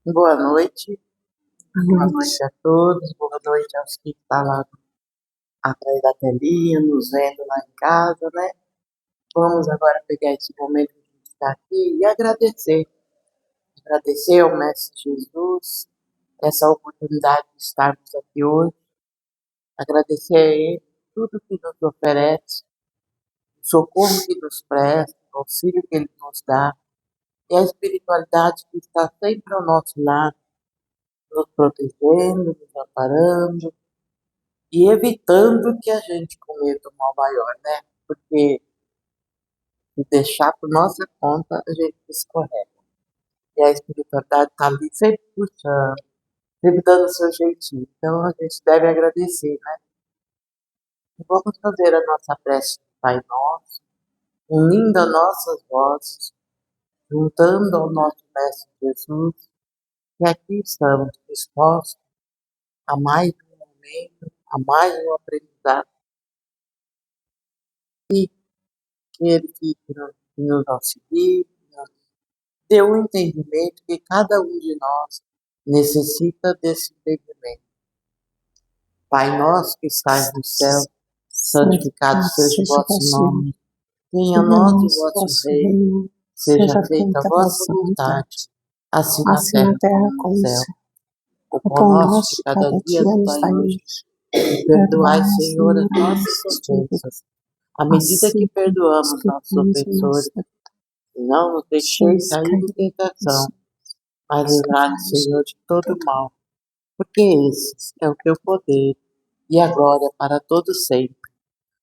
Boa noite, Boa boa noite. noite a todos, boa noite aos que estão lá atrás da telinha, nos vendo lá em casa, né? Vamos agora pegar esse momento que a gente está aqui e agradecer ao Mestre Jesus essa oportunidade de estarmos aqui hoje, agradecer a Ele tudo que nos oferece, o socorro que nos presta, o auxílio que Ele nos dá e a espiritualidade que está sempre ao nosso lado, nos protegendo, nos amparando e evitando que a gente cometa um mal maior, né? Porque se deixar por nossa conta, a gente escorrega. E a espiritualidade está ali sempre puxando, sempre dando o seu jeitinho. Então a gente deve agradecer, né? E vamos fazer a nossa prece do Pai Nosso, unindo as nossas vozes, juntando ao nosso Mestre Jesus, e aqui estamos dispostos a mais um momento, a mais um aprendizado, e que Ele fique nos auxilie, dê um entendimento que cada um de nós necessita desse entendimento. Pai nosso que estás no céu, santificado seja o vosso nome. Venha a nós o vosso reino, seja feita a vossa vontade, assim na terra como no céu. O pão nosso de cada dia nos dai hoje. E perdoai, Senhor, as nossas ofensas, à medida que perdoamos nossos ofensores. E não nos deixeis cair em tentação, mas livrai-nos, Senhor, de todo mal, porque esse é o teu poder e a glória para todos sempre.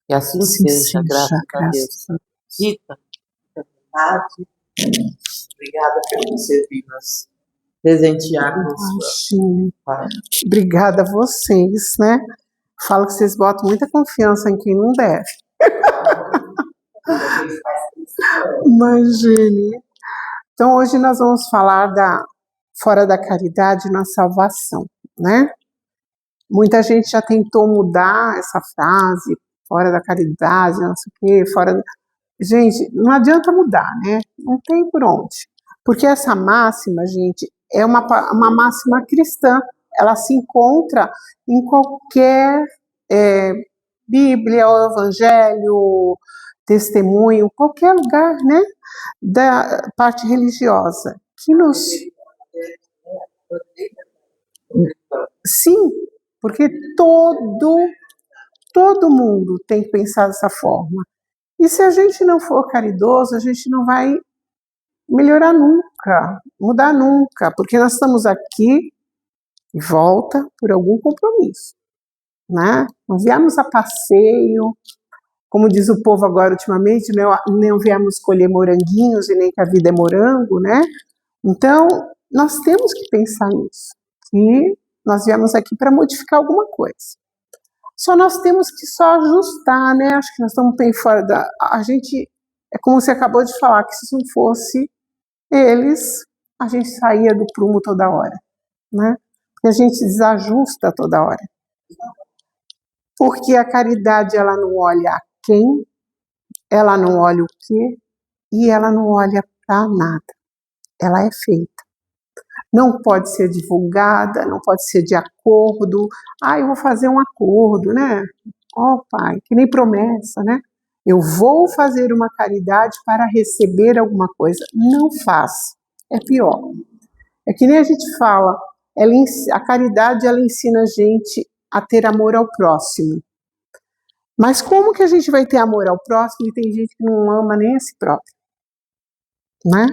E assim seja, graças a Deus. Rita, Tati, obrigada por você vir nos presentear com sua. Obrigada a vocês, né? Falo que vocês botam muita confiança em quem não deve. Imagine. Então, hoje nós vamos falar da fora da caridade na salvação, né? Muita gente já tentou mudar essa frase, fora da caridade, não sei o quê, fora... Gente, não adianta mudar, né? Não tem por onde. Porque essa máxima, gente, é uma máxima cristã. Ela se encontra em qualquer Bíblia, ou Evangelho, testemunho, qualquer lugar, né? Da parte religiosa. Que nos... Sim, porque todo mundo tem que pensar dessa forma. E se a gente não for caridoso, a gente não vai melhorar nunca, mudar nunca, porque nós estamos aqui de volta por algum compromisso, né? Não viemos a passeio, como diz o povo agora ultimamente, não viemos colher moranguinhos e nem que a vida é morango, né? Então, nós temos que pensar nisso, que nós viemos aqui para modificar alguma coisa. Só nós temos que só ajustar, né? Acho que nós estamos bem fora da... A gente, é como você acabou de falar, que se não fosse eles, a gente saía do prumo toda hora, né? Porque a gente desajusta toda hora. Porque a caridade, ela não olha a quem, ela não olha o quê, e ela não olha para nada. Ela é feita. Não pode ser divulgada, não pode ser de acordo. Eu vou fazer um acordo, né? Pai, que nem promessa, né? Eu vou fazer uma caridade para receber alguma coisa. Não faça. É pior. É que nem a gente fala, a caridade, ela ensina a gente a ter amor ao próximo. Mas como que a gente vai ter amor ao próximo e tem gente que não ama nem a si próprio? Né?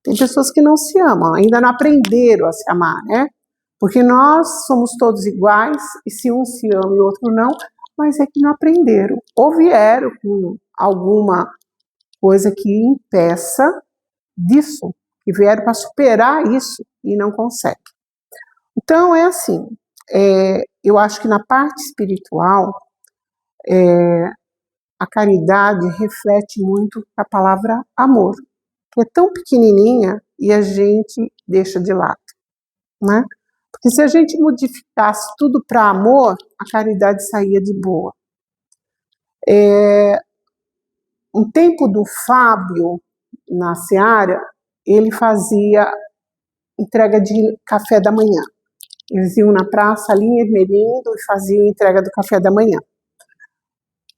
Tem pessoas que não se amam, ainda não aprenderam a se amar, né? Porque nós somos todos iguais, e se um se ama e o outro não, mas é que não aprenderam. Ou vieram com alguma coisa que impeça disso, que vieram para superar isso e não conseguem. Então, é assim, eu acho que na parte espiritual, a caridade reflete muito a palavra amor, que é tão pequenininha e a gente deixa de lado, né? Porque se a gente modificasse tudo para amor, a caridade saía de boa. Um tempo do Fábio, na Seara, ele fazia entrega de café da manhã. Eles iam na praça ali em Ermelindo e faziam entrega do café da manhã.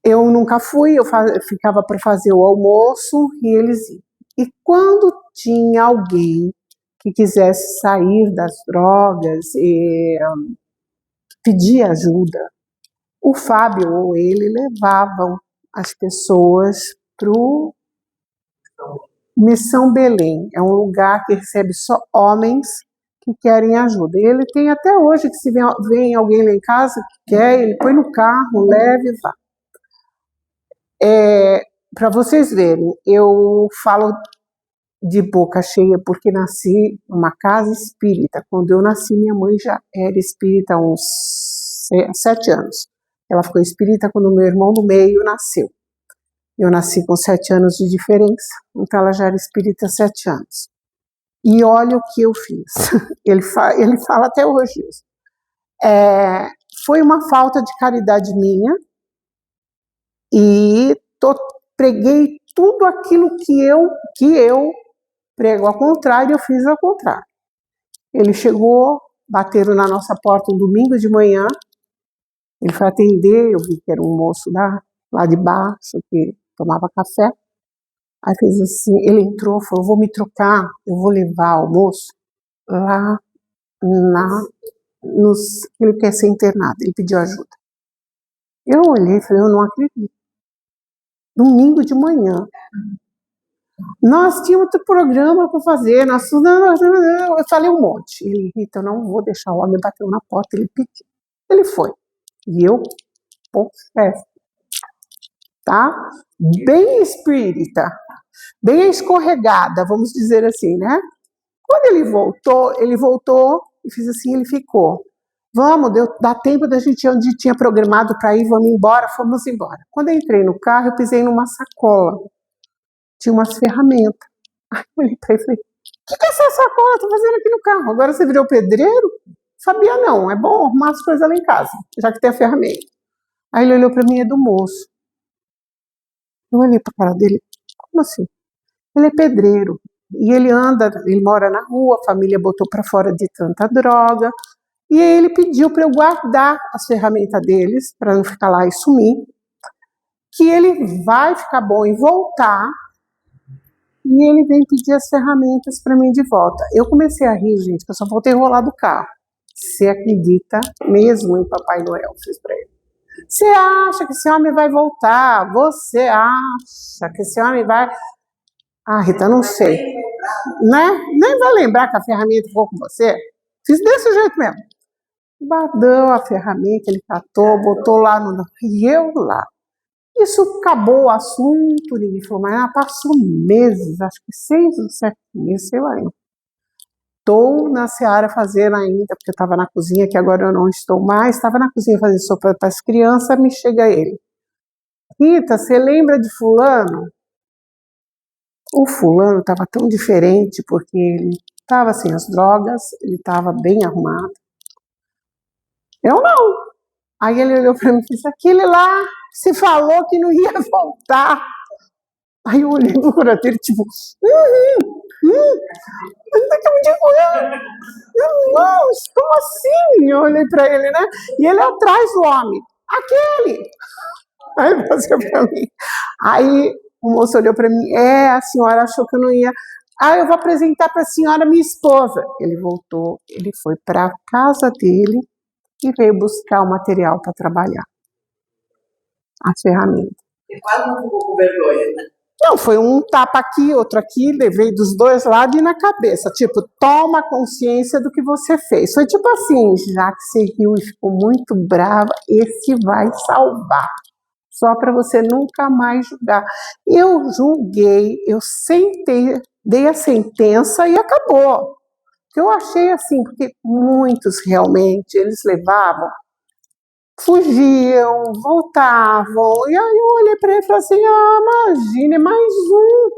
Eu nunca fui, eu ficava para fazer o almoço e eles iam. E quando tinha alguém que quisesse sair das drogas e pedir ajuda, o Fábio ou ele levavam as pessoas para o Missão Belém. É um lugar que recebe só homens que querem ajuda. E ele tem até hoje que se vem alguém lá em casa que quer, ele põe no carro, leva e vá. Para vocês verem, eu falo de boca cheia porque nasci numa casa espírita. Quando eu nasci, minha mãe já era espírita há uns 7 anos. Ela ficou espírita quando meu irmão do meio nasceu. Eu nasci com 7 anos de diferença, então ela já era espírita há 7 anos. E olha o que eu fiz. Ele fala até hoje isso. Foi uma falta de caridade minha e preguei tudo aquilo que eu prego ao contrário, eu fiz ao contrário. Ele chegou, bateram na nossa porta um domingo de manhã, ele foi atender, eu vi que era um moço lá de baixo, que tomava café. Aí fez assim, ele entrou, falou, vou me trocar, eu vou levar o almoço lá ele quer ser internado, ele pediu ajuda. Eu olhei e falei, eu não acredito. Domingo de manhã. Nós tínhamos outro programa para fazer, eu falei um monte. Ele, Rita, eu não vou deixar o homem bater na porta, ele pediu. Ele foi. E eu, tá? Bem espírita, bem escorregada, vamos dizer assim, né? Quando ele voltou e fiz assim, ele ficou. Vamos, dá tempo da gente ir onde tinha programado para ir, vamos embora, fomos embora. Quando eu entrei no carro, eu pisei numa sacola. Tinha umas ferramentas. Aí eu olhei para ele e falei, o que essa sacola está fazendo aqui no carro? Agora você virou pedreiro? Sabia não, é bom arrumar as coisas lá em casa, já que tem a ferramenta. Aí ele olhou para mim, é do moço. Eu olhei para a cara dele, como assim? Ele é pedreiro. E ele mora na rua, a família botou para fora de tanta droga. E aí ele pediu para eu guardar as ferramentas deles, para não ficar lá e sumir, que ele vai ficar bom e voltar, e ele vem pedir as ferramentas para mim de volta. Eu comecei a rir, gente, que eu só voltei a rolar do carro. Você acredita mesmo em Papai Noel? Fiz para ele. Você acha que esse homem vai voltar? Você acha que esse homem vai... Ah, Rita, não sei. Né? Nem vai lembrar que a ferramenta ficou com você? Fiz desse jeito mesmo. Badou a ferramenta, ele catou, botou lá no... E eu lá. Isso acabou o assunto, ninguém falou, mas passou meses, acho que 6 ou 7 meses, sei lá. Estou na seara fazendo ainda, porque eu estava na cozinha, que agora eu não estou mais, estava na cozinha fazendo sopa para as crianças, me chega ele. Rita, você lembra de fulano? O fulano estava tão diferente, porque ele estava sem as drogas, ele estava bem arrumado. Eu não. Aí ele olhou para mim e disse, aquele lá, se falou que não ia voltar. Aí eu olhei no curativo, tipo, irmãos, como assim? Eu olhei para ele, né? E ele atrás do homem, aquele. Aí ele passou para mim. Aí o moço olhou para mim, a senhora achou que eu não ia. Ah, eu vou apresentar para a senhora minha esposa. Ele voltou, ele foi para a casa dele e veio buscar o material para trabalhar, as ferramentas. E quase não ficou com vergonha, né? Não, foi um tapa aqui, outro aqui, levei dos dois lados e na cabeça. Tipo, toma consciência do que você fez. Foi tipo assim, já que você riu e ficou muito brava, esse vai salvar. Só para você nunca mais julgar. Eu julguei, eu sentei, dei a sentença e acabou. Eu achei assim, porque muitos realmente, eles levavam, fugiam, voltavam, e aí eu olhei para ele e falei assim, imagina, é mais um,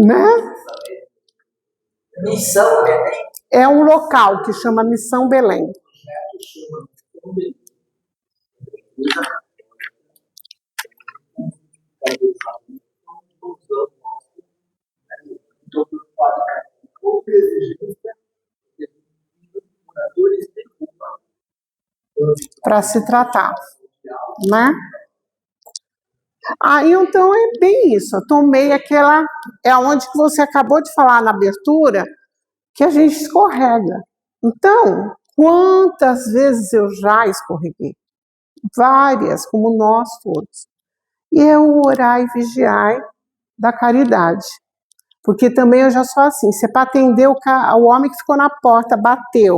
né? Missão Belém? É um local que chama Missão Belém. para se tratar, né? Aí, então, é bem isso. Eu tomei aquela... É onde que você acabou de falar na abertura, que a gente escorrega. Então, quantas vezes eu já escorreguei? Várias, como nós todos. E é o orar e vigiar da caridade. Porque também eu já sou assim, se é para atender o homem que ficou na porta, bateu,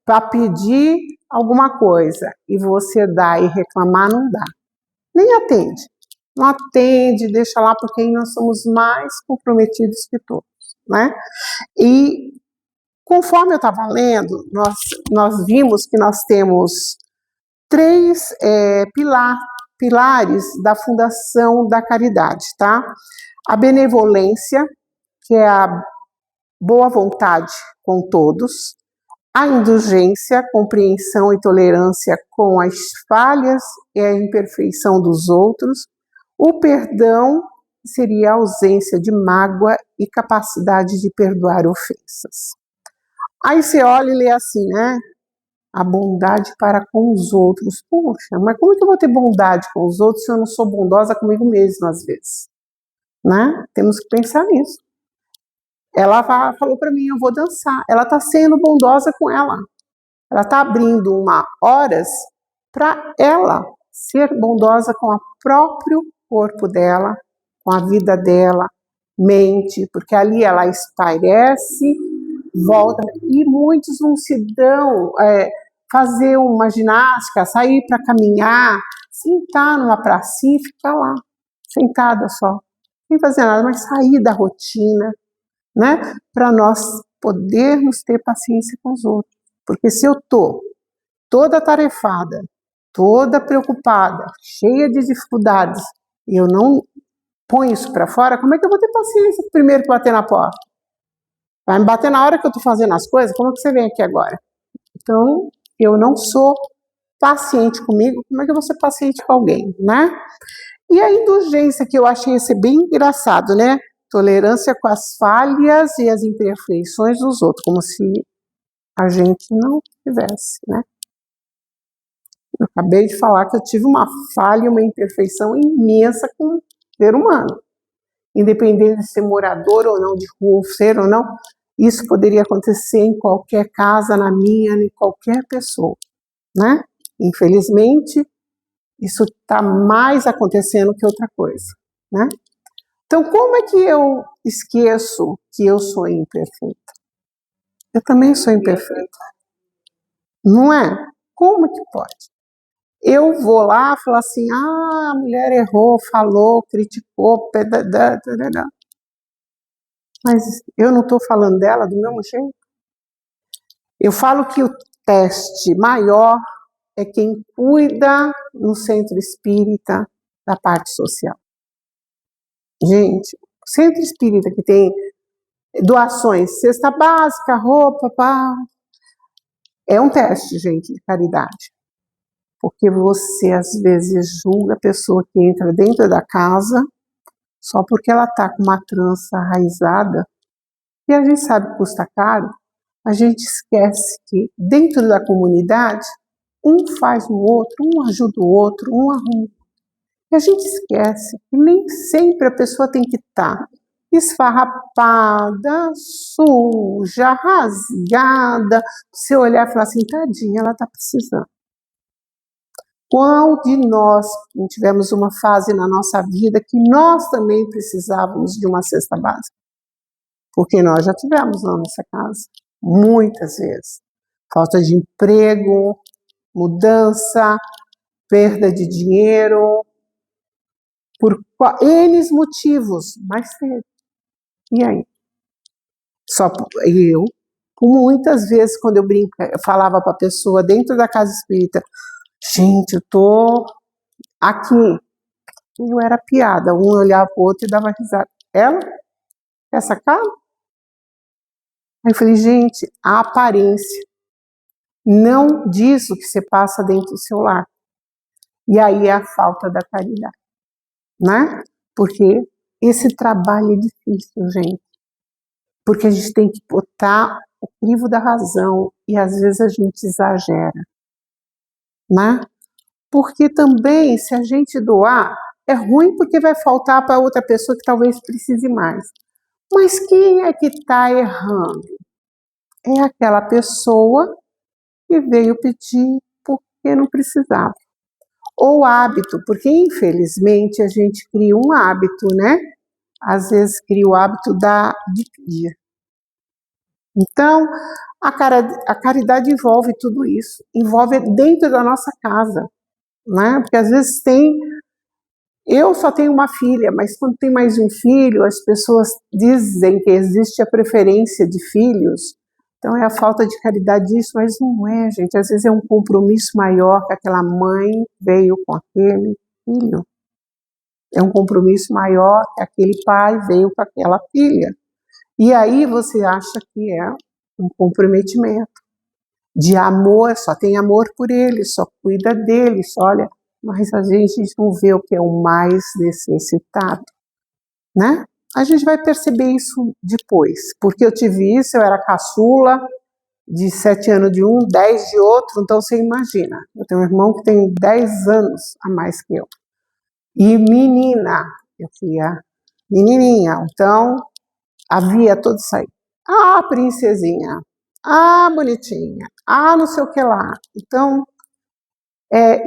para pedir alguma coisa, e você dá e reclamar, não dá. Nem atende. Não atende, deixa lá, porque aí nós somos mais comprometidos que todos, né? E conforme eu estava lendo, nós vimos que nós temos três pilares da Fundação da Caridade, tá? A benevolência, que é a boa vontade com todos, a indulgência, compreensão e tolerância com as falhas e a imperfeição dos outros, o perdão seria a ausência de mágoa e capacidade de perdoar ofensas. Aí você olha e lê assim, né? A bondade para com os outros. Poxa, mas como é que eu vou ter bondade com os outros se eu não sou bondosa comigo mesma, às vezes? Né? Temos que pensar nisso. Ela falou para mim, eu vou dançar. Ela está sendo bondosa com ela. Ela está abrindo horas para ela ser bondosa com o próprio corpo dela, com a vida dela, mente, porque ali ela espairece, volta, e muitos não se dão fazer uma ginástica, sair para caminhar, sentar numa pracinha e ficar lá, sentada só, sem fazer nada, mas sair da rotina, né? Para nós podermos ter paciência com os outros. Porque se eu estou toda atarefada, toda preocupada, cheia de dificuldades, e eu não ponho isso para fora, como é que eu vou ter paciência primeiro que bater na porta? Vai me bater na hora que eu estou fazendo as coisas? Como é que você vem aqui agora? Então, eu não sou paciente comigo, como é que eu vou ser paciente com alguém, né? E a indulgência, que eu achei esse bem engraçado, né? Tolerância com as falhas e as imperfeições dos outros, como se a gente não tivesse, né? Eu acabei de falar que eu tive uma falha, uma imperfeição imensa com o ser humano. Independente de ser morador ou não, de rua, ser ou não, isso poderia acontecer em qualquer casa, na minha, em qualquer pessoa, né? Infelizmente, isso está mais acontecendo que outra coisa, né? Então, como é que eu esqueço que eu sou imperfeita? Eu também sou imperfeita. Não é? Como que pode? Eu vou lá e falo assim, a mulher errou, falou, criticou, mas eu não estou falando dela do mesmo jeito? Eu falo que o teste maior é quem cuida no centro espírita da parte social. Gente, o centro espírita que tem doações, cesta básica, roupa, pá, é um teste, gente, de caridade. Porque você, às vezes, julga a pessoa que entra dentro da casa só porque ela está com uma trança raizada, e a gente sabe que custa caro, a gente esquece que dentro da comunidade, um faz o outro, um ajuda o outro, um arruma. E a gente esquece que nem sempre a pessoa tem que estar esfarrapada, suja, rasgada, você olhar e falar assim, tadinha, ela está precisando. Qual de nós não tivemos uma fase na nossa vida que nós também precisávamos de uma cesta básica? Porque nós já tivemos na nossa casa, muitas vezes. Falta de emprego, mudança, perda de dinheiro, por N motivos, mas teve. E aí? Só eu, muitas vezes, quando eu falava para a pessoa dentro da casa espírita, gente, eu tô aqui. Eu era piada, um olhava para o outro e dava risada. Ela? Essa cara? Aí eu falei, gente, a aparência não diz o que você passa dentro do seu lar. E aí é a falta da caridade, né? Porque esse trabalho é difícil, gente. Porque a gente tem que botar o crivo da razão e às vezes a gente exagera. né? Porque também, se a gente doar, é ruim porque vai faltar para outra pessoa que talvez precise mais. Mas quem é que está errando? É aquela pessoa que veio pedir porque não precisava. Ou hábito, porque infelizmente a gente cria um hábito, né? Às vezes cria o hábito de pedir. Então, a caridade envolve tudo isso, envolve dentro da nossa casa, né? Porque às vezes eu só tenho uma filha, mas quando tem mais um filho, as pessoas dizem que existe a preferência de filhos, então é a falta de caridade disso, mas não é, gente, às vezes é um compromisso maior que aquela mãe veio com aquele filho, é um compromisso maior que aquele pai veio com aquela filha, e aí você acha que é um comprometimento de amor, só tem amor por ele, só cuida dele, só olha, mas a gente não vê o que é o mais necessitado, né? A gente vai perceber isso depois, porque eu tive isso, eu era caçula, de 7 anos de um, 10 de outro, então você imagina, eu tenho um irmão que tem 10 anos a mais que eu, e menina, eu fia menininha, então havia todo isso aí, ah, princesinha, ah, bonitinha, ah, não sei o que lá, então,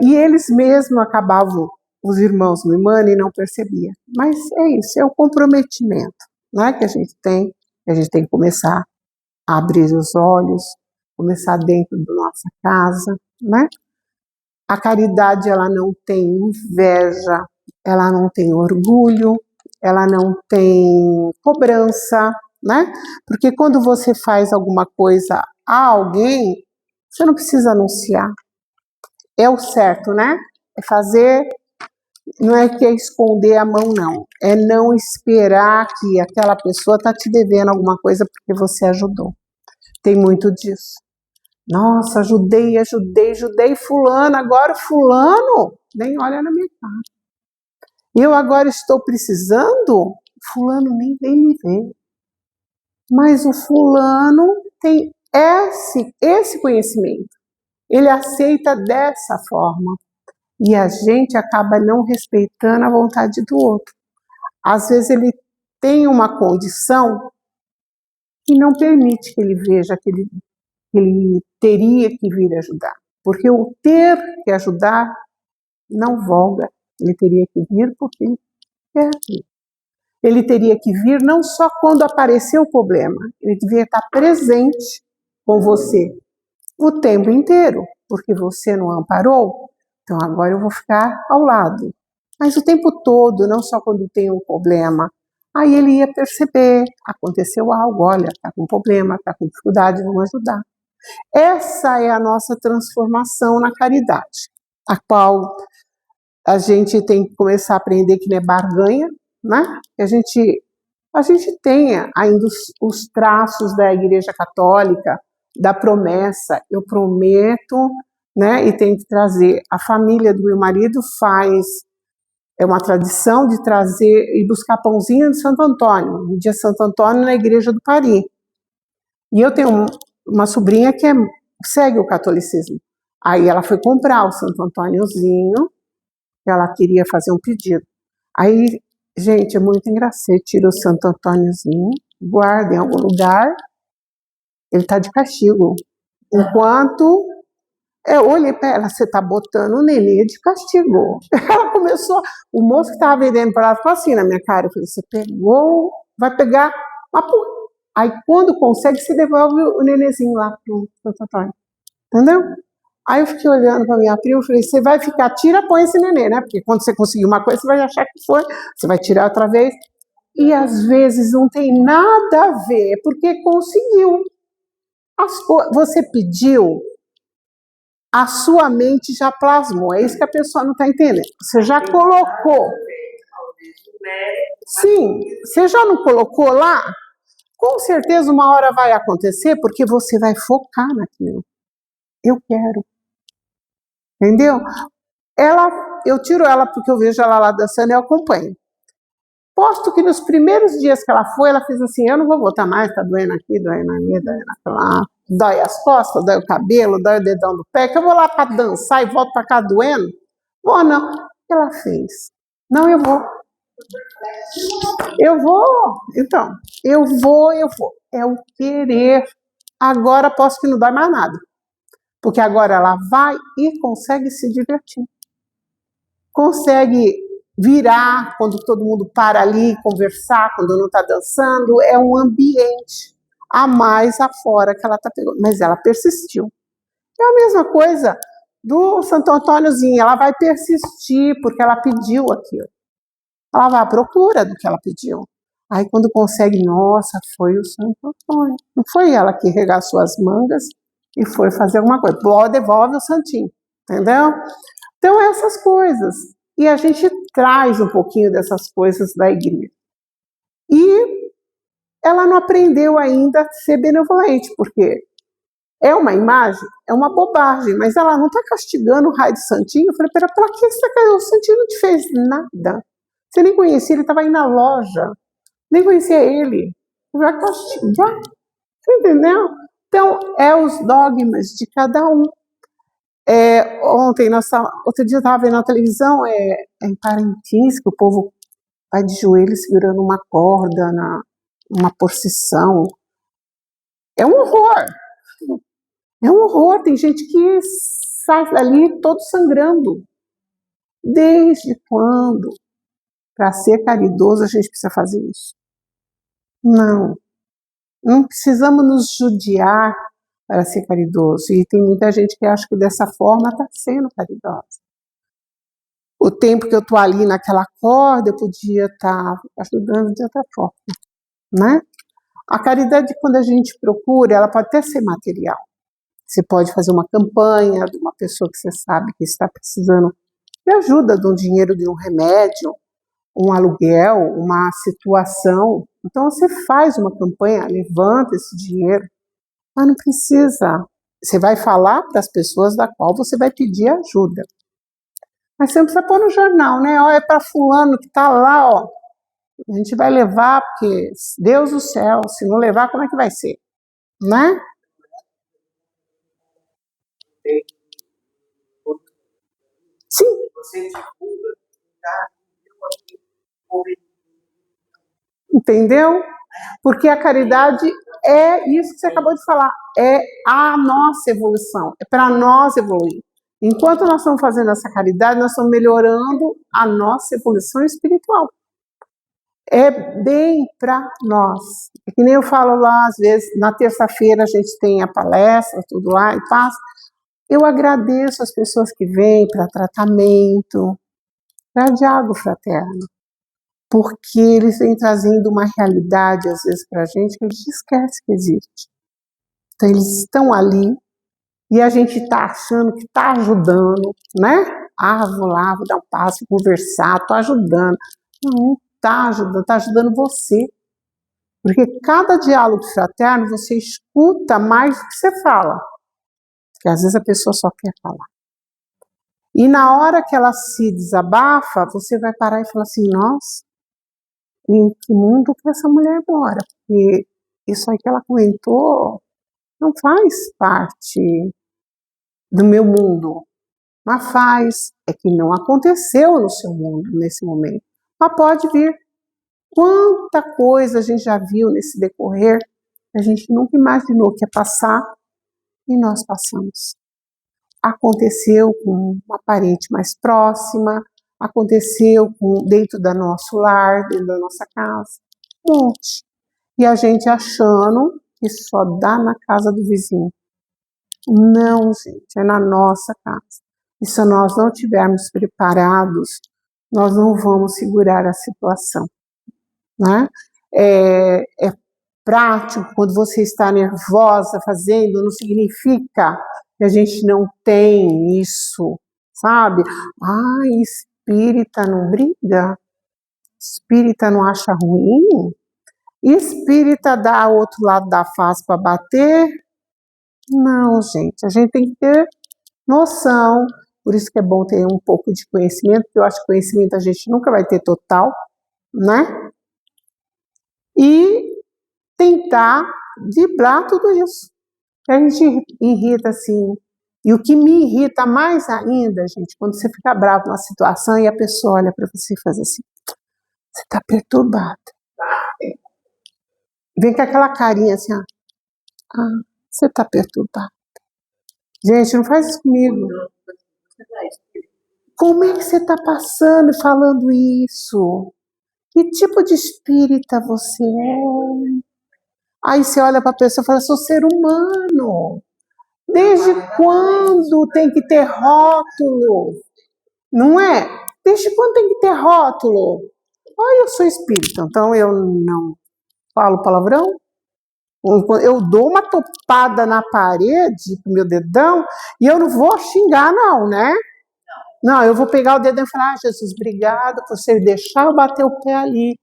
e eles mesmos acabavam, os irmãos mimando e não percebia, mas é isso, é o comprometimento, né, que a gente tem que começar a abrir os olhos, começar dentro da nossa casa, né? A caridade, ela não tem inveja, ela não tem orgulho, ela não tem cobrança, né? Porque quando você faz alguma coisa a alguém, você não precisa anunciar. É o certo, né? É fazer, não é que é esconder a mão, não. É não esperar que aquela pessoa está te devendo alguma coisa porque você ajudou. Tem muito disso. Nossa, ajudei fulano, agora fulano nem olha na minha cara. Eu agora estou precisando, fulano nem vem me ver. Mas o fulano tem esse conhecimento, ele aceita dessa forma. E a gente acaba não respeitando a vontade do outro. Às vezes ele tem uma condição que não permite que ele veja que ele teria que vir ajudar. Porque o ter que ajudar não volga. Ele teria que vir porque ele quer vir. Ele teria que vir não só quando apareceu o problema, ele devia estar presente com você o tempo inteiro, porque você não amparou, então agora eu vou ficar ao lado. Mas o tempo todo, não só quando tem um problema. Aí ele ia perceber, aconteceu algo, olha, está com problema, está com dificuldade, vamos ajudar. Essa é a nossa transformação na caridade, a qual a gente tem que começar a aprender que não é barganha, né? Que a gente tenha ainda os traços da Igreja Católica, da promessa, eu prometo, né? E tem que trazer, a família do meu marido é uma tradição de trazer e buscar pãozinho de Santo Antônio, no dia de Santo Antônio na Igreja do Pari. E eu tenho uma sobrinha que segue o catolicismo. Aí ela foi comprar o Santo Antôniozinho, ela queria fazer um pedido. Aí, gente, é muito engraçado, tira o Santo Antôniozinho, guarda em algum lugar, ele está de castigo. Enquanto eu olhei para ela, você está botando o nenê de castigo. Ela começou, o moço que estava vendendo para ela ficou assim na minha cara, eu falei, você pegou, vai pegar uma porra. Aí quando consegue, você devolve o nenezinho lá para o Santo Antônio, entendeu? Aí eu fiquei olhando para minha prima e falei, você vai ficar, tira, põe esse nenê, né? Porque quando você conseguir uma coisa, você vai achar que foi, você vai tirar outra vez. E às vezes não tem nada a ver, porque conseguiu. Você pediu, a sua mente já plasmou, é isso que a pessoa não está entendendo. Você já colocou. Sim, você já não colocou lá? Com certeza uma hora vai acontecer, porque você vai focar naquilo. Eu quero. Entendeu? Eu tiro ela porque eu vejo ela lá dançando e eu acompanho. Posto que nos primeiros dias que ela foi, ela fez assim, eu não vou voltar mais, tá doendo aqui, doendo ali, doendo lá. Dói as costas, dói o cabelo, dói o dedão do pé, que eu vou lá para dançar e volto para cá doendo? Vou não. O que ela fez? Não, eu vou. Eu vou. Então, eu vou. É o querer. Agora posso que não dói mais nada. Porque agora ela vai e consegue se divertir. Consegue virar quando todo mundo para ali, conversar, quando não está dançando. É um ambiente a mais afora que ela está pegando. Mas ela persistiu. É a mesma coisa do Santo Antôniozinho. Ela vai persistir porque ela pediu aquilo. Ela vai à procura do que ela pediu. Aí quando consegue, nossa, foi o Santo Antônio. Não foi ela que regaçou as mangas e foi fazer alguma coisa. Devolve o santinho, entendeu? Então, essas coisas. E a gente traz um pouquinho dessas coisas da igreja. E ela não aprendeu ainda a ser benevolente, porque é uma imagem, é uma bobagem, mas ela não está castigando o raio do santinho. Eu falei, para que você está castigando? O santinho não te fez nada. Você nem conhecia, ele estava aí na loja. Nem conhecia ele. Vai castigar. Você entendeu? Então, é os dogmas de cada um. Outro dia eu estava vendo na televisão, em Parintins, que o povo vai de joelho segurando uma corda, uma procissão. É um horror. É um horror. Tem gente que sai dali todo sangrando. Desde quando? Para ser caridoso, a gente precisa fazer isso? Não. Não precisamos nos judiar para ser caridoso. E tem muita gente que acha que dessa forma está sendo caridosa. O tempo que eu estou ali naquela corda, eu podia estar ajudando de outra forma, né? A caridade, quando a gente procura, ela pode até ser material. Você pode fazer uma campanha de uma pessoa que você sabe que está precisando de ajuda, de um dinheiro, de um remédio, um aluguel, uma situação. Então, você faz uma campanha, levanta esse dinheiro, mas não precisa. Você vai falar para as pessoas da qual você vai pedir ajuda. Mas você não precisa pôr no jornal, né? Ó, é para fulano que está lá, ó. A gente vai levar, porque Deus do céu, se não levar, como é que vai ser? Né? Sim. Entendeu? Porque a caridade é isso que você acabou de falar, é a nossa evolução, é para nós evoluir. Enquanto nós estamos fazendo essa caridade, nós estamos melhorando a nossa evolução espiritual. É bem para nós. É que nem eu falo lá, às vezes, na terça-feira a gente tem a palestra, tudo lá e passa. Eu agradeço as pessoas que vêm para tratamento, para diálogo fraterno, porque eles vêm trazendo uma realidade, às vezes, para a gente que a gente esquece que existe. Então, eles estão ali e a gente está achando que está ajudando, né? Ah, vou lá, vou dar um passo, conversar, estou ajudando. Não está ajudando você. Porque cada diálogo fraterno você escuta mais do que você fala. Porque às vezes a pessoa só quer falar. E na hora que ela se desabafa, você vai parar e falar assim, nossa, em que mundo que essa mulher mora? Porque isso aí que ela comentou não faz parte do meu mundo. Mas faz, é que não aconteceu no seu mundo nesse momento. Mas pode vir. Quanta coisa a gente já viu nesse decorrer, que a gente nunca imaginou que ia passar, e nós passamos. Aconteceu com uma parente mais próxima, aconteceu dentro do nosso lar, dentro da nossa casa, um monte. E a gente achando que só dá na casa do vizinho. Não, gente, é na nossa casa. E se nós não estivermos preparados, nós não vamos segurar a situação, né? É prático, quando você está nervosa fazendo, não significa que a gente não tem isso, sabe? Ai, espírita não briga? Espírita não acha ruim? Espírita dá outro lado da face para bater? Não, gente, a gente tem que ter noção, por isso que é bom ter um pouco de conhecimento, porque eu acho que conhecimento a gente nunca vai ter total, né? E tentar driblar tudo isso. A gente irrita assim. E o que me irrita mais ainda, gente, quando você fica bravo numa situação e a pessoa olha para você e faz assim, você tá perturbada. Vem com aquela carinha assim, ó. Ah, você tá perturbada. Gente, não faz isso comigo. Como é que você tá passando e falando isso? Que tipo de espírita você é? Aí você olha para a pessoa e fala, sou ser humano. Desde quando tem que ter rótulo? Não é? Desde quando tem que ter rótulo? Eu sou espírita, então eu não falo palavrão. Eu dou uma topada na parede com meu dedão e eu não vou xingar, não, né? Não, eu vou pegar o dedão e falar, Jesus, obrigada por você deixar eu bater o pé ali.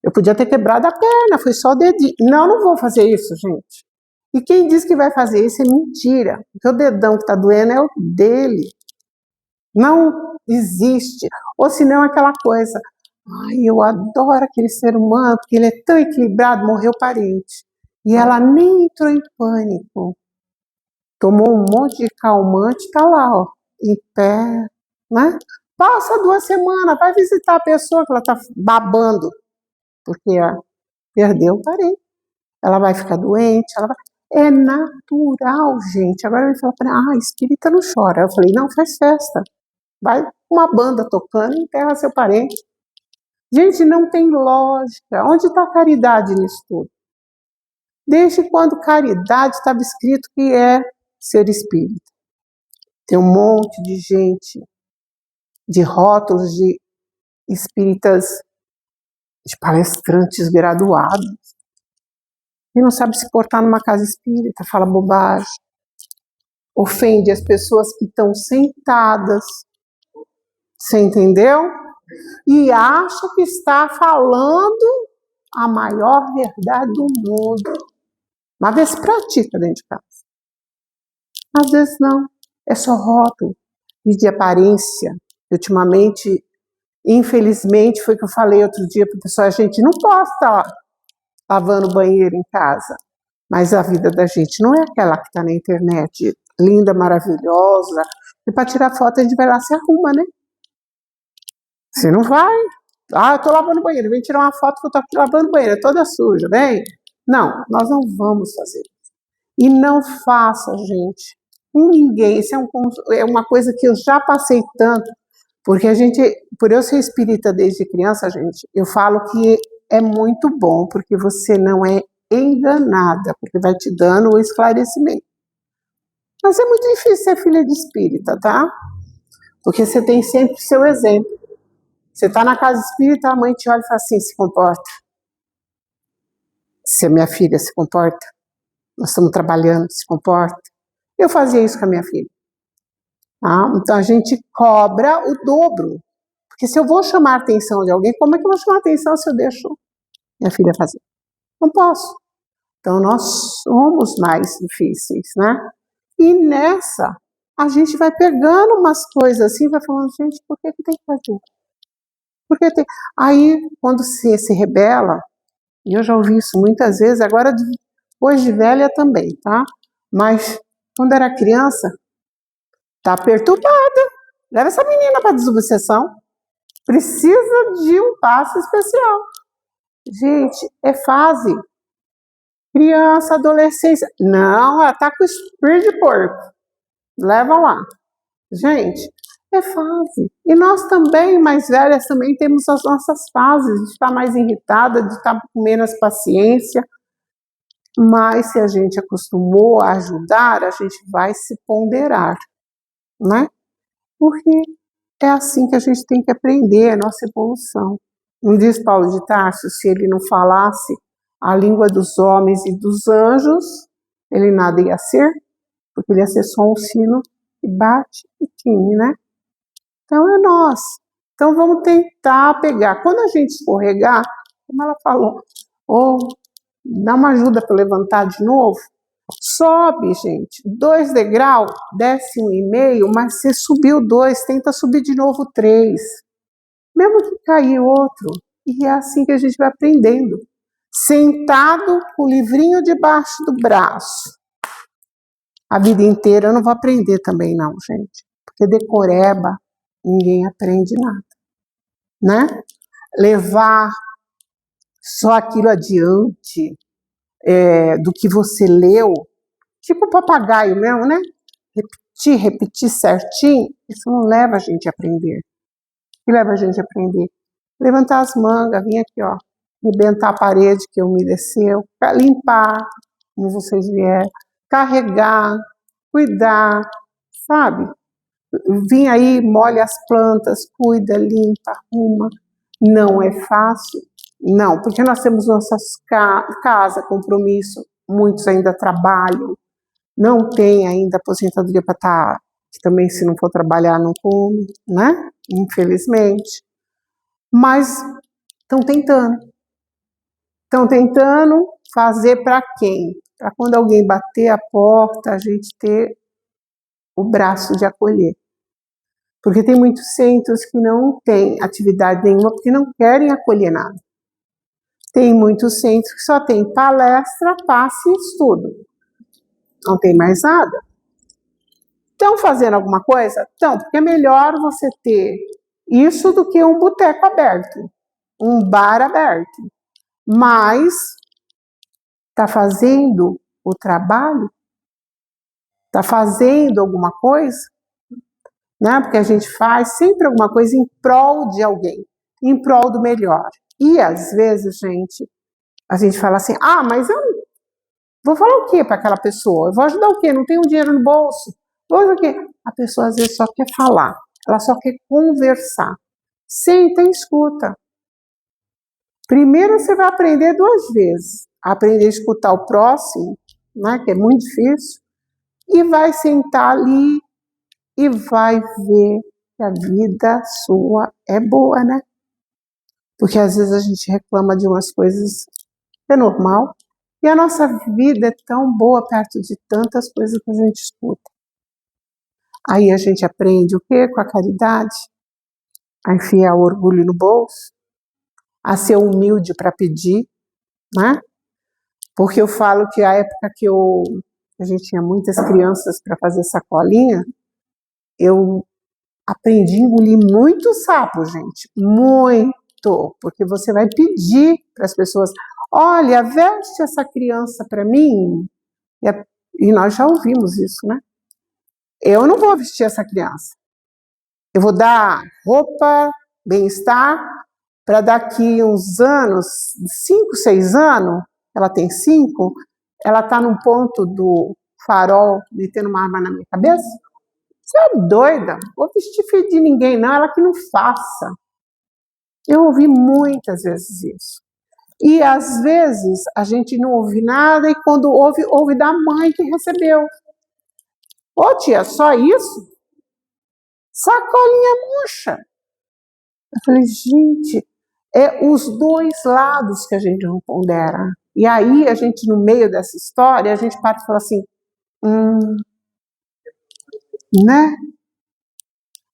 Eu podia ter quebrado a perna, foi só o dedinho. Não, não vou fazer isso, gente. E quem diz que vai fazer isso é mentira. Porque o dedão que está doendo é o dele. Não existe. Ou senão aquela coisa, ai, eu adoro aquele ser humano, porque ele é tão equilibrado, morreu parente. E ela nem entrou em pânico. Tomou um monte de calmante, está lá, ó, em pé, né? Passa 2 semanas, vai visitar a pessoa que ela está babando, porque perdeu o parente. Ela vai ficar doente, é natural, gente. Agora ele fala para mim, espírita não chora. Eu falei, não, faz festa. Vai uma banda tocando e enterra seu parente. Gente, não tem lógica. Onde está a caridade nisso tudo? Desde quando caridade estava escrito que é ser espírita? Tem um monte de gente, de rótulos de espíritas, de palestrantes graduados, e não sabe se portar numa casa espírita, fala bobagem, ofende as pessoas que estão sentadas, você entendeu? E acha que está falando a maior verdade do mundo. Mas às vezes pratica dentro de casa. Às vezes não. É só rótulo e de aparência. Ultimamente, infelizmente, foi o que eu falei outro dia para o pessoal, a gente não pode estar lavando banheiro em casa. Mas a vida da gente não é aquela que está na internet, linda, maravilhosa. E para tirar foto a gente vai lá, se arruma, né? Você não vai. Eu estou lavando banheiro, vem tirar uma foto que eu estou aqui lavando banheiro, toda suja, vem? Não, nós não vamos fazer isso. E não faça, gente, com ninguém. Isso é uma coisa que eu já passei tanto, porque por eu ser espírita desde criança, gente, eu falo que é muito bom, porque você não é enganada, porque vai te dando o esclarecimento. Mas é muito difícil ser filha de espírita, tá? Porque você tem sempre seu exemplo. Você está na casa espírita, a mãe te olha e fala assim, se comporta. Se a minha filha se comporta, nós estamos trabalhando, se comporta. Eu fazia isso com a minha filha. Tá? Então a gente cobra o dobro. Porque se eu vou chamar a atenção de alguém, como é que eu vou chamar a atenção se eu deixo minha filha fazer? Não posso. Então nós somos mais difíceis, né? E nessa, a gente vai pegando umas coisas assim, vai falando, gente, por que tem que fazer? Porque tem... Aí, quando você se rebela, e eu já ouvi isso muitas vezes, agora depois de velha também, tá? Mas quando era criança, tá perturbada. Leva essa menina para desobsessão. Precisa de um passo especial. Gente, é fase. Criança, adolescência. Não, ela tá com espírito de porco. Leva lá. Gente, é fase. E nós também, mais velhas, também temos as nossas fases de estar mais irritada, de estar com menos paciência. Mas se a gente acostumou a ajudar, a gente vai se ponderar, né? Porque é assim que a gente tem que aprender a nossa evolução. Não diz Paulo de Tarso, se ele não falasse a língua dos homens e dos anjos, ele nada ia ser, porque ele ia ser só um sino que bate e time, né? Então é nós. Então vamos tentar pegar. Quando a gente escorregar, como ela falou, ou dá uma ajuda para levantar de novo, sobe, gente, 2 degraus, desce 1,5, mas você subiu 2, tenta subir de novo 3. Mesmo que cair outro. E é assim que a gente vai aprendendo. Sentado com o livrinho debaixo do braço. a vida inteira, eu não vou aprender também não, gente. Porque decoreba, ninguém aprende nada, né? Levar só aquilo adiante do que você leu, tipo papagaio mesmo, né? Repetir certinho, isso não leva a gente a aprender. O que leva a gente a aprender? Levantar as mangas, vir aqui, ó, arrebentar a parede que umedeceu, limpar, como vocês vieram, carregar, cuidar, sabe? Vim aí, molha as plantas, cuida, limpa, arruma. Não é fácil? Não, porque nós temos nossas casa, compromisso, muitos ainda trabalham, não tem ainda aposentadoria para estar, que também se não for trabalhar não come, né? Infelizmente. Mas estão tentando. Estão tentando fazer para quem? Para quando alguém bater a porta, a gente ter o braço de acolher. Porque tem muitos centros que não têm atividade nenhuma porque não querem acolher nada. Tem muitos centros que só tem palestra, passe e estudo. Não tem mais nada. Estão fazendo alguma coisa? Estão, porque é melhor você ter isso do que um boteco aberto, um bar aberto. Mas está fazendo o trabalho? Está fazendo alguma coisa? Né? Porque a gente faz sempre alguma coisa em prol de alguém, em prol do melhor. E às vezes, gente, a gente fala assim, mas eu vou falar o quê para aquela pessoa? Eu vou ajudar o quê? Não tenho dinheiro no bolso. Vou fazer o quê? A pessoa às vezes só quer falar, ela só quer conversar. Senta e escuta. Primeiro você vai aprender 2 vezes. Aprender a escutar o próximo, né, que é muito difícil, e vai sentar ali e vai ver que a vida sua é boa, né? Porque às vezes a gente reclama de umas coisas que é normal, e a nossa vida é tão boa perto de tantas coisas que a gente escuta. Aí a gente aprende o quê? Com a caridade, a enfiar o orgulho no bolso, a ser humilde para pedir, né? Porque eu falo que a época que a gente tinha muitas crianças para fazer sacolinha, eu aprendi a engolir muito sapo, gente, muito, porque você vai pedir para as pessoas, olha, veste essa criança para mim, e nós já ouvimos isso, né? Eu não vou vestir essa criança, eu vou dar roupa, bem-estar, para daqui uns anos, 5, 6 anos, ela tem 5, ela está num ponto do farol, metendo uma arma na minha cabeça? Você é doida? Vou vestir filho de ninguém, não, ela que não faça. Eu ouvi muitas vezes isso. E às vezes a gente não ouve nada, e quando ouve, ouve da mãe que recebeu. Ô tia, só isso? Sacolinha murcha. Eu falei, gente, é os 2 lados que a gente não pondera. E aí a gente, no meio dessa história, a gente para e fala assim, né?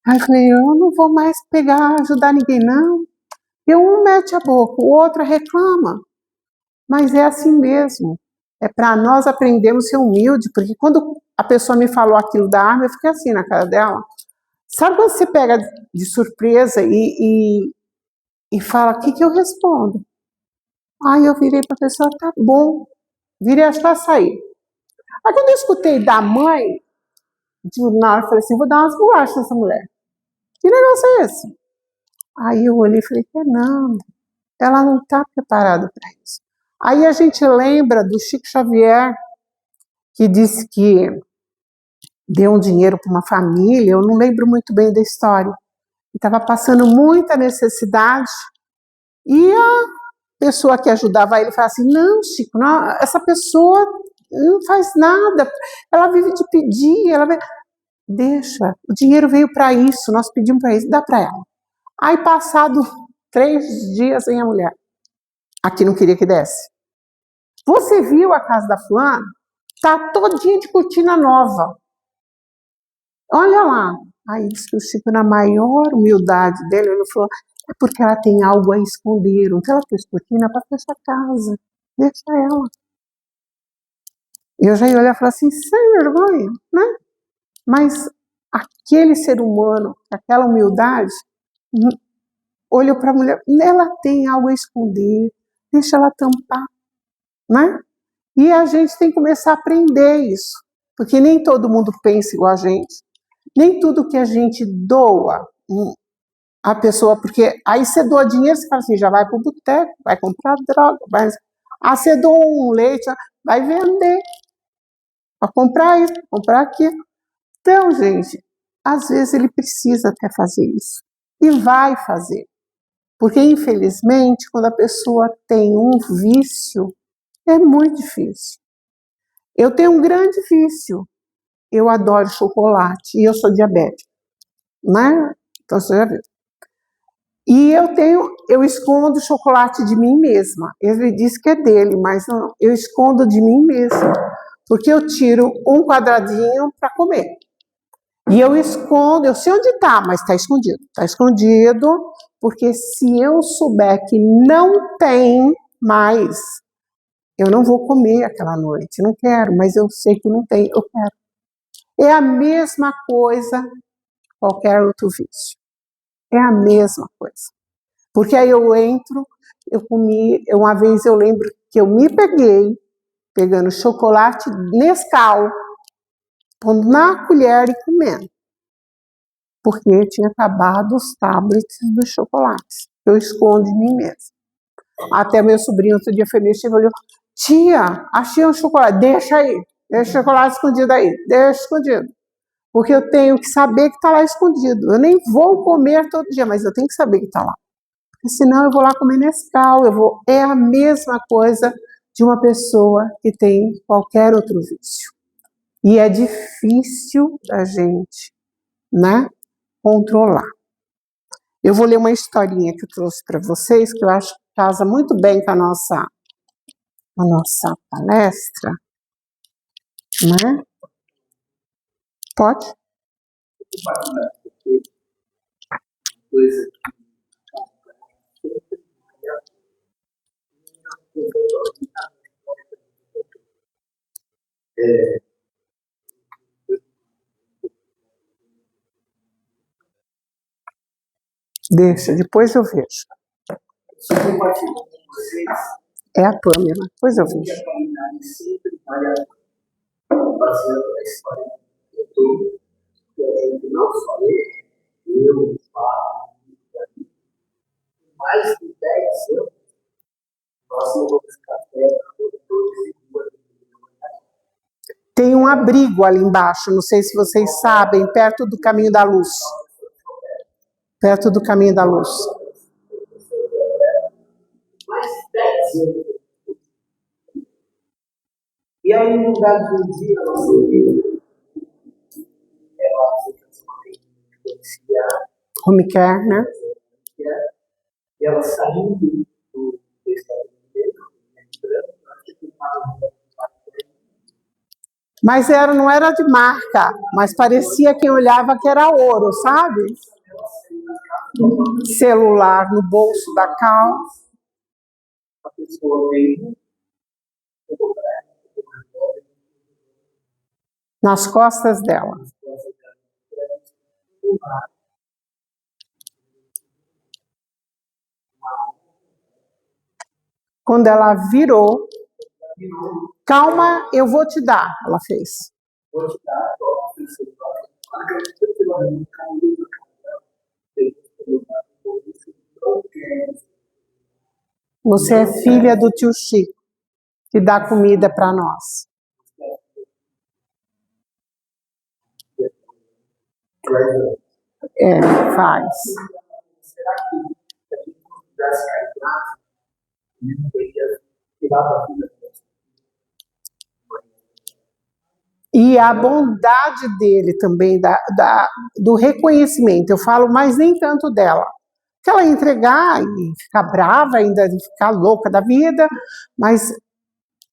Aí eu falei, eu não vou mais ajudar ninguém, não. E um mete a boca, o outro reclama. Mas é assim mesmo. É para nós aprendermos a ser humilde, porque quando a pessoa me falou aquilo da arma, eu fiquei assim na cara dela. Sabe quando você pega de surpresa e fala, o que eu respondo? Aí eu virei para a pessoa, tá bom. Virei as para sair. Aí quando eu escutei da mãe, na hora eu falei assim, vou dar umas bolachas nessa mulher. Que negócio é esse? Aí eu olhei e falei, não, ela não está preparada para isso. Aí a gente lembra do Chico Xavier, que disse que deu um dinheiro para uma família, eu não lembro muito bem da história, estava passando muita necessidade, e a pessoa que ajudava ele falava assim, não, Chico, não, essa pessoa não faz nada, ela vive de pedir, deixa, o dinheiro veio para isso, nós pedimos para isso, dá para ela. Aí passado 3 dias vem a mulher, aqui não queria que desse. Você viu a casa da fulana? Tá todinha de cortina nova. Olha lá. Aí disse que o Chico, na maior humildade dele, ele falou, é porque ela tem algo a esconder. Então ela fez cortina para fechar a casa. Deixa ela. Eu já ia olhar e falar assim, sem vergonha, né? Mas aquele ser humano, aquela humildade, olhou para a mulher, ela tem algo a esconder, deixa ela tampar, né? E a gente tem que começar a aprender isso, porque nem todo mundo pensa igual a gente, nem tudo que a gente doa a pessoa, porque aí você doa dinheiro, você fala assim, já vai para o boteco, vai comprar droga, vai... você doa um leite, vai vender, vai comprar isso, comprar aquilo. Então, gente, às vezes ele precisa até fazer isso, e vai fazer, porque infelizmente, quando a pessoa tem um vício, é muito difícil. Eu tenho um grande vício, eu adoro chocolate, e eu sou diabética, né? Então, você já viu. E eu escondo chocolate de mim mesma. Ele diz que é dele, mas não, eu escondo de mim mesma, porque eu tiro um quadradinho para comer. E eu escondo, eu sei onde está, mas está escondido. Está escondido, porque se eu souber que não tem mais, eu não vou comer aquela noite, não quero, mas eu sei que não tem, eu quero. É a mesma coisa qualquer outro vício. É a mesma coisa. Porque aí eu entro, eu comi, uma vez eu lembro que eu me peguei, pegando chocolate Nescau, pondo na colher e comendo. Porque tinha acabado os tablets dos chocolates. Eu escondo de mim mesma. Até meu sobrinho outro dia foi meio chegou e olhou, tia, achei um chocolate, deixa aí, deixa o chocolate escondido aí, deixa escondido. Porque eu tenho que saber que está lá escondido. Eu nem vou comer todo dia, mas eu tenho que saber que está lá. Porque senão eu vou lá comer Nescau, é a mesma coisa de uma pessoa que tem qualquer outro vício. E é difícil da gente, né, controlar. Eu vou ler uma historinha que eu trouxe para vocês, que eu acho que casa muito bem com a nossa palestra, né? Pode? Deixa, depois eu vejo. É a Pâmela, depois eu vejo. Mais de 10 anos, nós não vamos café para produtores de rua. Tem um abrigo ali embaixo, não sei se vocês sabem, perto do Caminho da Luz. Perto do Caminho da Luz. Mais de 10 anos. E aí, no lugar de um dia, a nossa vida, ela home care, né? E ela saindo do estabelecimento, mas não era de marca, mas parecia quem olhava que era ouro, sabe? Celular no bolso da calça. A pessoa veio nas costas dela. Quando ela virou, calma, eu vou te dar, ela fez. Vou te dar, você é filha do tio Chico, que dá comida para nós. Faz. E a bondade dele também, do reconhecimento, eu falo, mas nem tanto dela. Que ela ia entregar e ficar brava, ainda ficar louca da vida, mas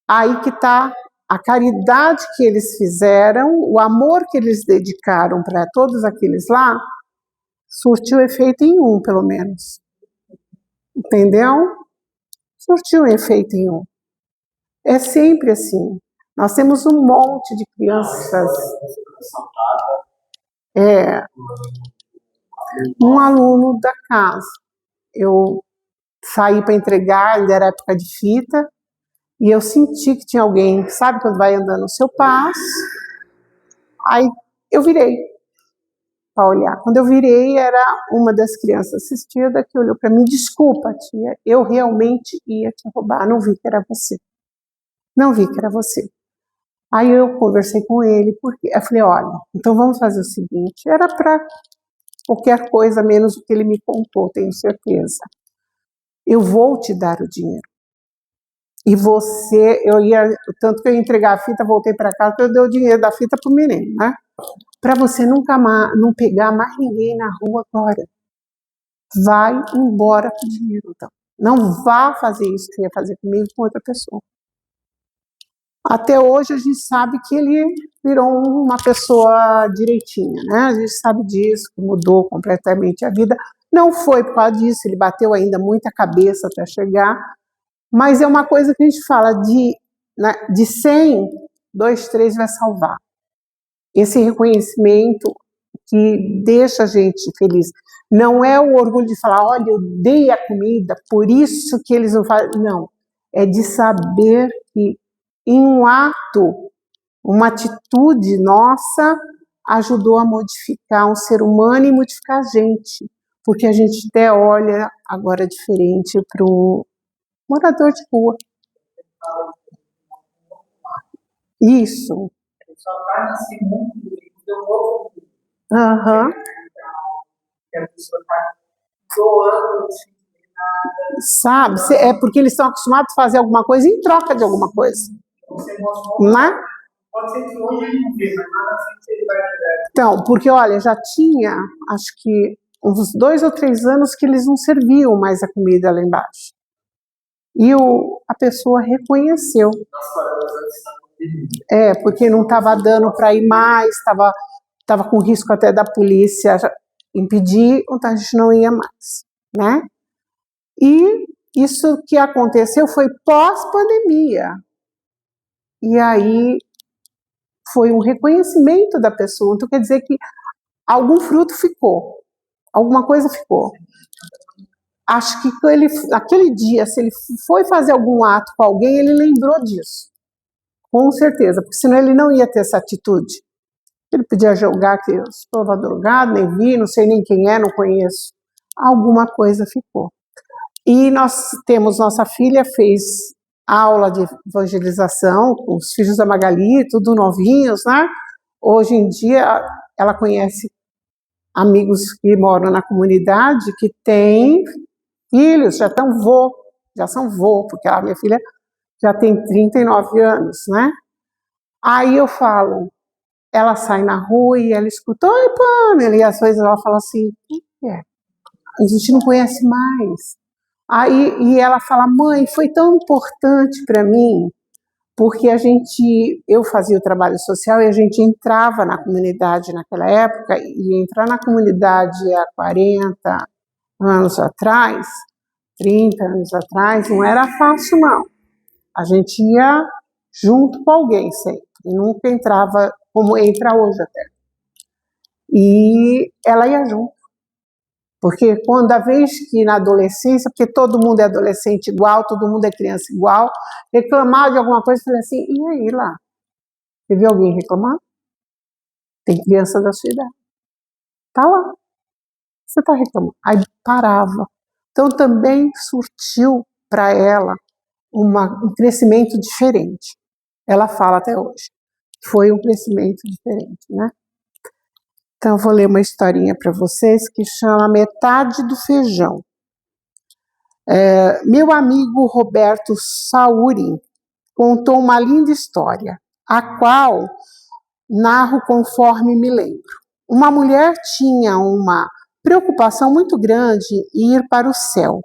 aí que está a caridade que eles fizeram, o amor que eles dedicaram para todos aqueles lá, surtiu efeito em um, pelo menos. Entendeu? Surtiu efeito em um. É sempre assim. Nós temos um monte de crianças. Um aluno da casa. Eu saí para entregar, ainda era época de fita, e eu senti que tinha alguém, sabe quando vai andando no seu passo? Aí eu virei para olhar. Quando eu virei, era uma das crianças assistidas que olhou para mim: desculpa, tia, eu realmente ia te roubar, não vi que era você. Não vi que era você. Aí eu conversei com ele, porque eu falei: olha, então vamos fazer o seguinte, era para qualquer coisa menos o que ele me contou, tenho certeza. Eu vou te dar o dinheiro. E você, tanto que eu ia entregar a fita, voltei para casa, eu dei o dinheiro da fita pro menino, né? Para você nunca mais, não pegar mais ninguém na rua agora. Vai embora com o dinheiro, então. Não vá fazer isso que você ia fazer comigo com outra pessoa. Até hoje a gente sabe que ele virou uma pessoa direitinha, né? A gente sabe disso, que mudou completamente a vida. Não foi por causa disso, ele bateu ainda muita cabeça até chegar, mas é uma coisa que a gente fala, de 100, 2, 3 vai salvar. Esse reconhecimento que deixa a gente feliz. Não é o orgulho de falar: olha, eu dei a comida, por isso que eles não fazem. Não, é de saber que em um ato, uma atitude nossa ajudou a modificar um ser humano e modificar a gente, porque a gente até olha agora diferente para o morador de rua. Isso. Só vai nesse mundo do outro. Aham. Que a pessoa está doando, sem nada. Sabe? É porque eles estão acostumados a fazer alguma coisa em troca de alguma coisa. Você mostrou. Né? Pode ser que hoje ele não vê, mas lá na frente ele vai ver. Então, porque olha, já tinha, acho que uns 2 ou 3 anos que eles não serviam mais a comida lá embaixo. E a pessoa reconheceu. Porque não estava dando para ir mais, estava com risco até da polícia impedir, então a gente não ia mais, né? E isso que aconteceu foi pós-pandemia. E aí foi um reconhecimento da pessoa. Então quer dizer que algum fruto ficou, alguma coisa ficou. Acho que aquele dia, se ele foi fazer algum ato com alguém, ele lembrou disso. Com certeza, porque senão ele não ia ter essa atitude. Ele podia julgar que eu estava drogado, nem vi, não sei nem quem é, não conheço. Alguma coisa ficou. E nós temos, nossa filha fez aula de evangelização com os filhos da Magali, tudo novinhos, né? Hoje em dia, ela conhece amigos que moram na comunidade que têm filhos, já são vô, porque a minha filha já tem 39 anos, né? Aí eu falo, ela sai na rua e ela escuta: oi, Pamela, e às vezes ela fala assim: o que é? A gente não conhece mais. Aí ela fala: mãe, foi tão importante para mim, porque eu fazia o trabalho social e a gente entrava na comunidade naquela época, e entrar na comunidade há 40 anos atrás, 30 anos atrás, não era fácil, não. A gente ia junto com alguém sempre, nunca entrava como entra hoje até. E ela ia junto. Porque quando a vez que na adolescência, porque todo mundo é adolescente igual, todo mundo é criança igual, reclamar de alguma coisa, eu falei assim: e aí lá? Você viu alguém reclamando? Tem criança da sua idade. Tá lá. Você tá reclamando. Aí parava. Então também surtiu para ela um crescimento diferente. Ela fala até hoje. Foi um crescimento diferente, né? Então, eu vou ler uma historinha para vocês que chama Metade do Feijão. Meu amigo Roberto Sauri contou uma linda história, a qual narro conforme me lembro. Uma mulher tinha uma preocupação muito grande em ir para o céu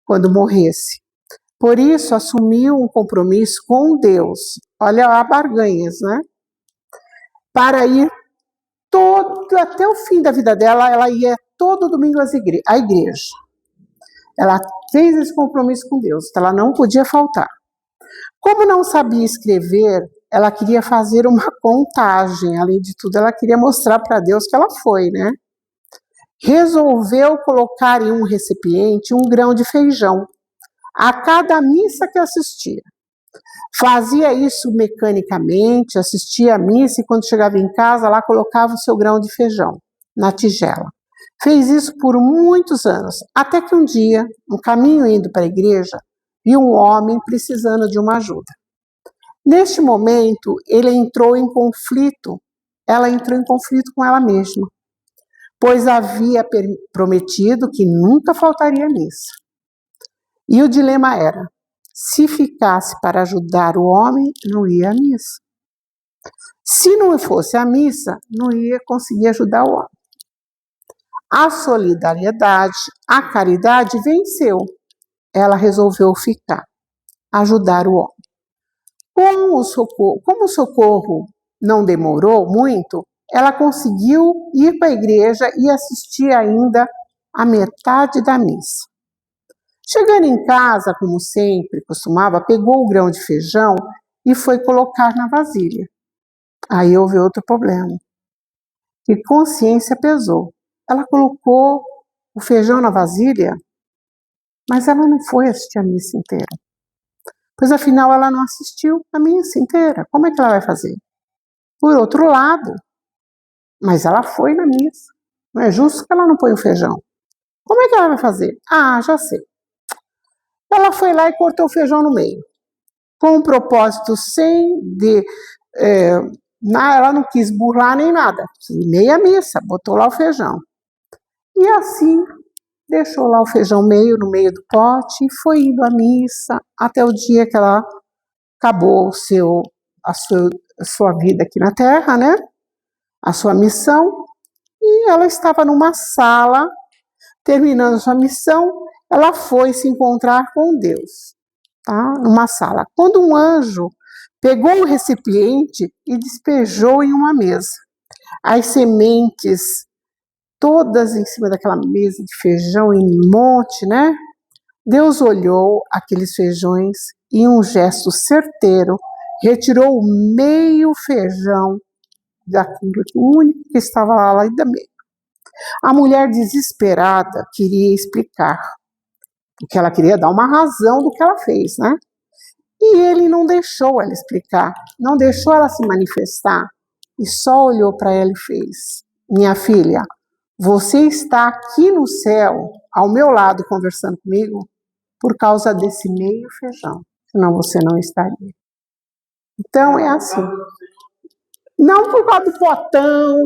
quando morresse. Por isso, assumiu um compromisso com Deus. Olha, há barganhas, né? Para ir até o fim da vida dela, ela ia todo domingo à igreja. Ela fez esse compromisso com Deus, então ela não podia faltar. Como não sabia escrever, ela queria fazer uma contagem, além de tudo, ela queria mostrar para Deus que ela foi, né? Resolveu colocar em um recipiente 1 grão de feijão a cada missa que assistia. Fazia isso mecanicamente, assistia a missa e quando chegava em casa, lá colocava o seu grão de feijão na tigela. Fez isso por muitos anos, até que um dia, no caminho indo para a igreja, viu um homem precisando de uma ajuda. Neste momento, ela entrou em conflito com ela mesma, pois havia prometido que nunca faltaria missa. E o dilema era, se ficasse para ajudar o homem, não ia à missa. Se não fosse à missa, não ia conseguir ajudar o homem. A solidariedade, a caridade venceu. Ela resolveu ficar, ajudar o homem. Como o socorro não demorou muito, ela conseguiu ir para a igreja e assistir ainda a metade da missa. Chegando em casa, como sempre costumava, pegou o grão de feijão e foi colocar na vasilha. Aí houve outro problema. E consciência pesou. Ela colocou o feijão na vasilha, mas ela não foi assistir a missa inteira. Pois afinal ela não assistiu a missa inteira. Como é que ela vai fazer? Por outro lado, mas ela foi na missa. Não é justo que ela não põe o feijão. Como é que ela vai fazer? Ah, já sei. Ela foi lá e cortou o feijão no meio. Com um propósito ela não quis burlar nem nada. Meia missa, botou lá o feijão. E assim, deixou lá o feijão no meio do pote e foi indo à missa até o dia que ela acabou a sua vida aqui na Terra, né? A sua missão. E ela estava numa sala, terminando a sua missão, ela foi se encontrar com Deus, tá? Numa sala. Quando um anjo pegou um recipiente e despejou em uma mesa. As sementes todas em cima daquela mesa de feijão em monte, né? Deus olhou aqueles feijões e, em um gesto certeiro, retirou meio feijão daquilo único que estava lá e da meio. A mulher desesperada queria explicar, porque ela queria dar uma razão do que ela fez, né? E ele não deixou ela explicar, não deixou ela se manifestar, e só olhou para ela e fez: minha filha, você está aqui no céu, ao meu lado, conversando comigo, por causa desse meio feijão, senão você não estaria. Então é assim. Não por causa do potão.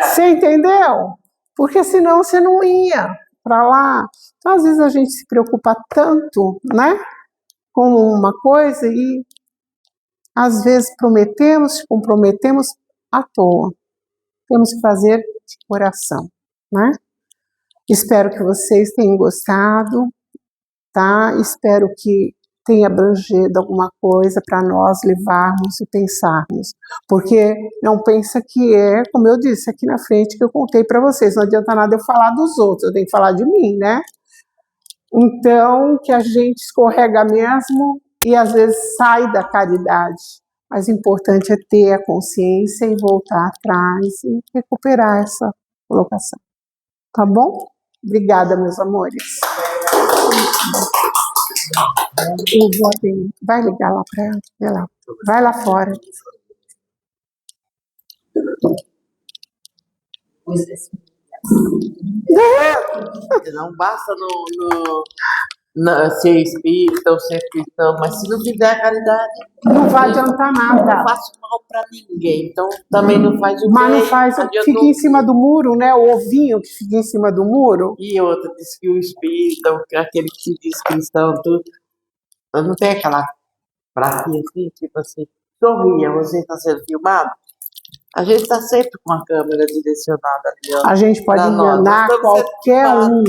Você entendeu? Porque senão você não ia para lá. Então, às vezes a gente se preocupa tanto, né, com uma coisa e às vezes comprometemos à toa. Temos que fazer de coração, né? Espero que vocês tenham gostado, tá? Espero que tenha abrangido alguma coisa para nós levarmos e pensarmos. Porque não pensa que como eu disse aqui na frente, que eu contei para vocês, não adianta nada eu falar dos outros, eu tenho que falar de mim, né? Então, que a gente escorrega mesmo e às vezes sai da caridade. Mas o importante é ter a consciência e voltar atrás e recuperar essa colocação. Tá bom? Obrigada, meus amores. Vai ligar lá para ela. Vai lá. Vai lá fora. Não basta ser espírita ou ser cristão, mas se não fizer a caridade, não vai adiantar nada. Não faço mal para ninguém, então também não faz o bem. Mas não faz, fica em cima do muro, né? O ovinho que fica em cima do muro. E outra, diz que o espírita, aquele que se diz cristão, tudo, não tem aquela pratinha assim, tipo assim, sorria, você está sendo filmado? A gente está sempre com a câmera direcionada ali, ó. A gente pode enganar qualquer um,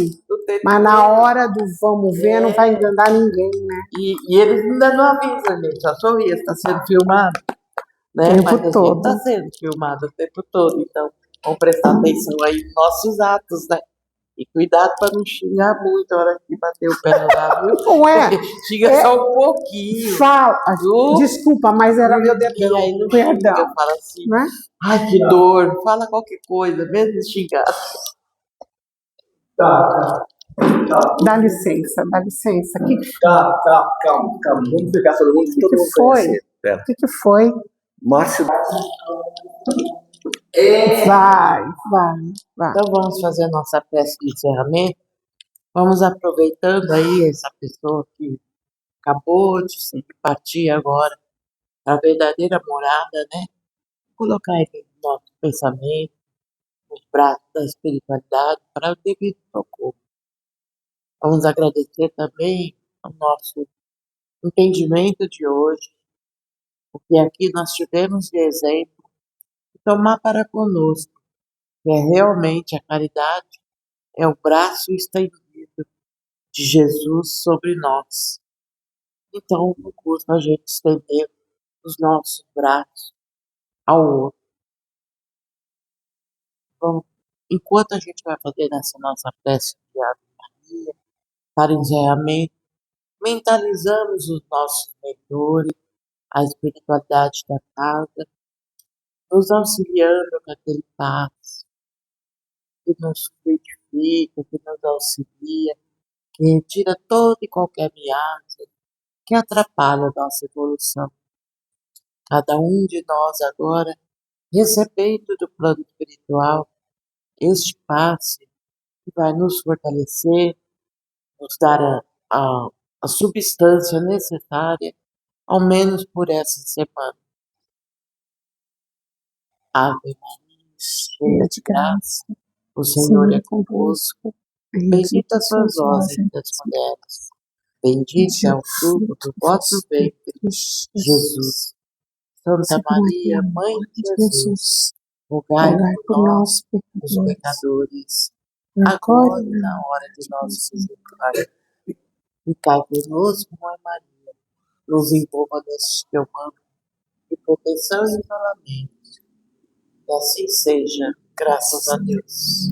mas na hora do vamos ver, não vai enganar ninguém, né? E eles ainda não avisam, gente, só sorria, está sendo filmado, né? O tempo todo. Está sendo filmado o tempo todo, então vamos prestar atenção aí nos nossos atos, né? E cuidado para não xingar muito a hora que bater o pé lá, viu? Não é? Xinga só um pouquinho. Fala. viu? Desculpa, mas era meu E dedão. aí não xinga, Perdão. fala assim, Né? ai que dor, fala qualquer coisa, mesmo xingado. Tá. Dá licença. Calma. Vamos explicar todo mundo que todo mundo foi? conhece. Pera. O que foi? Márcio. Vai. Então vamos fazer a nossa prece de encerramento. Vamos aproveitando aí essa pessoa que acabou de se partir agora, a verdadeira morada, né? Colocar ele no nosso pensamento, nos braços da espiritualidade, para o devido socorro. Vamos agradecer também ao nosso entendimento de hoje, porque aqui nós tivemos de exemplo e tomar para conosco, que é realmente a caridade, é o braço estendido de Jesus sobre nós. Então, não custa a gente estender os nossos braços ao outro. Então, enquanto a gente vai fazer essa nossa prece de Ave Maria, para encerramento, mentalizamos os nossos mentores, a espiritualidade da casa, nos auxiliando com aquele paz que nos frutifica, que nos auxilia, que retira toda e qualquer ameaça que atrapalha a nossa evolução. Cada um de nós agora, recebendo do plano espiritual este passe que vai nos fortalecer, nos dar a substância necessária, ao menos por essa semana. Ave Maria, cheia de graça, o Senhor é convosco. Bendita sois vós entre as mulheres. Bendito é o fruto do vosso ventre, Jesus. Santa Maria, Mãe de Jesus, rogai por nós, os pecadores, agora e na hora de nossa morte. Ficai conosco, Mãe Maria, nos envolva neste teu manto de proteção e isolamento. Que assim seja, graças a Deus.